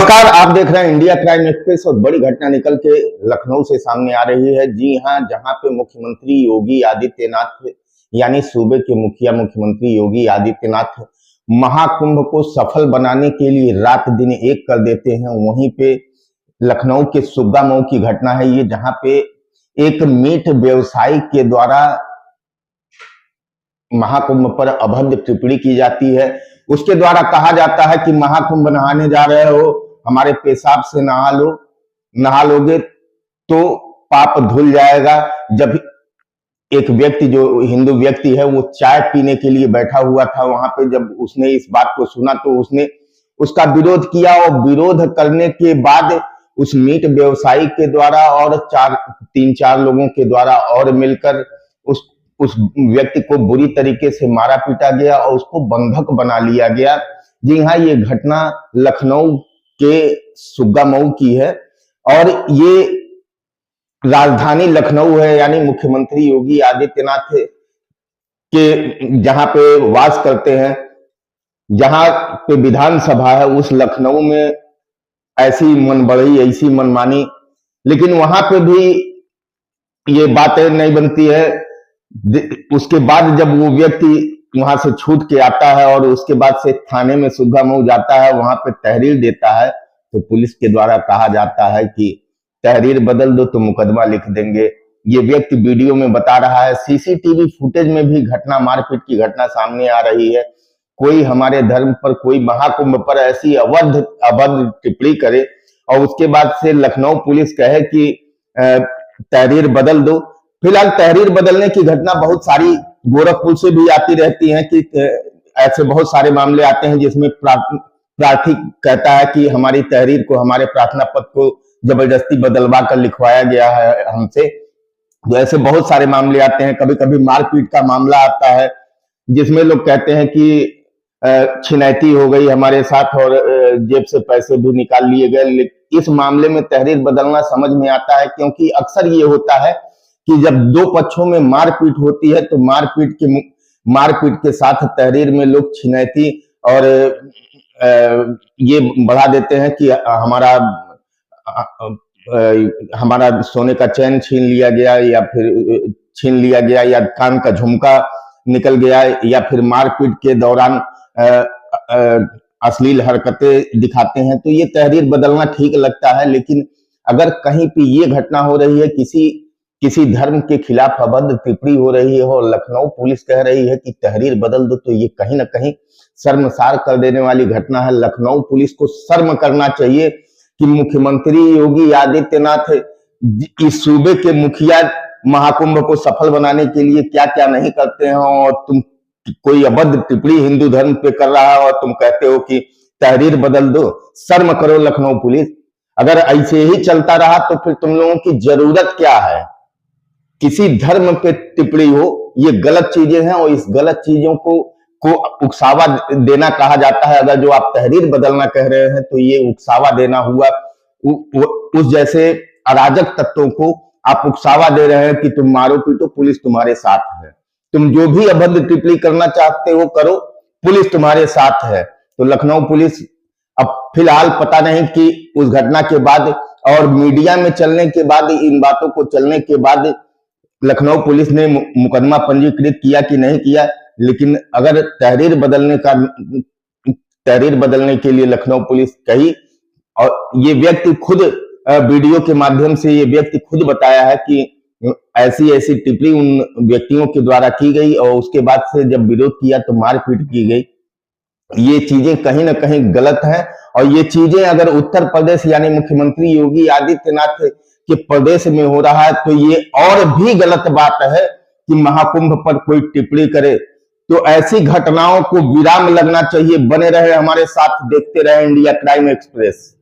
नमस्कार, आप देख रहे हैं इंडिया क्राइम एक्सप्रेस और बड़ी घटना निकल के लखनऊ से सामने आ रही है। जी हां, जहां पे मुख्यमंत्री योगी आदित्यनाथ यानी सूबे के मुखिया मुख्यमंत्री योगी आदित्यनाथ महाकुंभ को सफल बनाने के लिए रात दिन एक कर देते हैं, वहीं पे लखनऊ के सुग्गा मऊ की घटना है ये, जहां पे एक मीट व्यवसायी के द्वारा महाकुंभ पर अभद्र टिप्पणी की जाती है। उसके द्वारा कहा जाता है कि महाकुंभ नहाने जा रहे हो, हमारे पेशाब से नहा लोगे तो पाप धुल जाएगा। जब एक व्यक्ति, जो हिंदू व्यक्ति है, वो चाय पीने के लिए बैठा हुआ था वहां पे, जब उसने इस बात को सुना तो उसने उसका विरोध किया और विरोध करने के बाद उस मीट व्यवसायी के द्वारा और तीन चार लोगों के द्वारा और मिलकर उस व्यक्ति को बुरी तरीके से मारा पीटा गया और उसको बंधक बना लिया गया। जी हाँ, ये घटना लखनऊ के सुग्गा मऊ की है और ये राजधानी लखनऊ है, यानी मुख्यमंत्री योगी आदित्यनाथ के जहां पे वास करते हैं, जहां पे विधानसभा है, उस लखनऊ में ऐसी मनबढ़ी, ऐसी मनमानी, लेकिन वहां पे भी ये बातें नहीं बनती है। उसके बाद जब वो व्यक्ति वहां से छूट के आता है और उसके बाद से थाने में सुग्गा मऊ जाता है, वहां पे तहरीर देता है, तो पुलिस के द्वारा कहा जाता है कि तहरीर बदल दो तो मुकदमा लिख देंगे। ये व्यक्ति वीडियो में बता रहा है। सीसीटीवी फुटेज में भी घटना, मारपीट की घटना सामने आ रही है। कोई हमारे धर्म पर, कोई महाकुंभ पर ऐसी अभद्र टिप्पणी करे और उसके बाद से लखनऊ पुलिस कहे कि तहरीर बदल दो। फिलहाल तहरीर बदलने की घटना बहुत सारी गोरखपुर से भी आती रहती हैं कि ऐसे बहुत सारे मामले आते हैं जिसमें प्रार्थी कहता है कि हमारी तहरीर को, हमारे प्रार्थना पत्र को जबरदस्ती बदलवा कर लिखवाया गया है हमसे। तो ऐसे बहुत सारे मामले आते हैं। कभी कभी मारपीट का मामला आता है जिसमें लोग कहते हैं कि छिनैती हो गई हमारे साथ और जेब से पैसे भी निकाल लिए गए। इस मामले में तहरीर बदलना समझ में आता है, क्योंकि अक्सर ये होता है कि जब दो पक्षों में मारपीट होती है तो मारपीट के साथ तहरीर में लोग छिनैती और ये बढ़ा देते हैं कि हमारा सोने का चैन छीन लिया गया, या फिर छीन लिया गया, या कान का झुमका निकल गया, या फिर मारपीट के दौरान अश्लील हरकतें दिखाते हैं। तो ये तहरीर बदलना ठीक लगता है, लेकिन अगर कहीं पे ये घटना हो रही है, किसी धर्म के खिलाफ अभद्र टिप्पणी हो रही है और लखनऊ पुलिस कह रही है कि तहरीर बदल दो, तो ये कहीं ना कहीं शर्मसार कर देने वाली घटना है। लखनऊ पुलिस को शर्म करना चाहिए कि मुख्यमंत्री योगी आदित्यनाथ इस सूबे के मुखिया महाकुंभ को सफल बनाने के लिए क्या क्या नहीं करते हैं, और तुम कोई अभद्र टिप्पणी हिंदू धर्म पे कर रहा है और तुम कहते हो कि तहरीर बदल दो। शर्म करो लखनऊ पुलिस। अगर ऐसे ही चलता रहा तो फिर तुम लोगों की जरूरत क्या है? किसी धर्म पे टिप्पणी हो, ये गलत चीजें हैं और इस गलत चीजों को उकसावा देना कहा जाता है। अगर जो आप तहरीर बदलना कह रहे हैं तो ये उकसावा देना हुआ। उस जैसे अराजक तत्वों को आप उकसावा दे रहे हैं कि तुम मारो पीटो, पुलिस तुम्हारे साथ है। तुम जो भी अभद्र टिप्पणी करना चाहते हो करो, पुलिस तुम्हारे साथ है। तो लखनऊ पुलिस अब फिलहाल पता नहीं कि उस घटना के बाद और मीडिया में चलने के बाद, इन बातों को चलने के बाद लखनऊ पुलिस ने मुकदमा पंजीकृत किया कि नहीं किया, लेकिन अगर तहरीर बदलने के लिए लखनऊ पुलिस कही, और ये व्यक्ति खुद वीडियो के माध्यम से ये व्यक्ति खुद बताया है कि ऐसी टिप्पणी उन व्यक्तियों के द्वारा की गई और उसके बाद से जब विरोध किया तो मारपीट की गई। ये चीजें कहीं ना कहीं गलत है और ये चीजें अगर उत्तर प्रदेश यानी मुख्यमंत्री योगी आदित्यनाथ के प्रदेश में हो रहा है तो ये और भी गलत बात है कि महाकुंभ पर कोई टिप्पणी करे। तो ऐसी घटनाओं को विराम लगना चाहिए। बने रहे हमारे साथ, देखते रहे इंडिया क्राइम एक्सप्रेस।